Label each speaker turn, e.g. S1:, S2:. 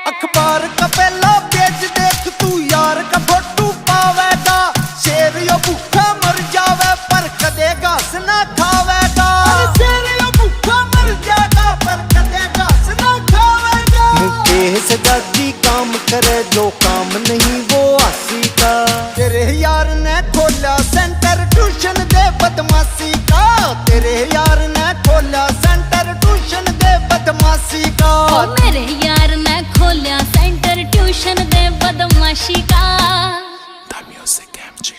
S1: अखबार का पहला पेज देख तू यार का फोटू पावेगा। शेर यो भूखा मर जावे पर कदे घास ना खावेगा। शेर यो भूखा मर जाएगा पर कदे घास ना खावेगा। मुकेश दादी काम करे जो काम नहीं वो आसी का। तेरे यार ने खोला सेंटर ट्यूशन दे बदमाशी का। तेरे यार ने खोला सेंटर ट्यूशन दे बदमाशी का।
S2: मेरे यार ने खोलिया सेंटर ट्यूशन दे बदमाशी का।
S3: The Music MG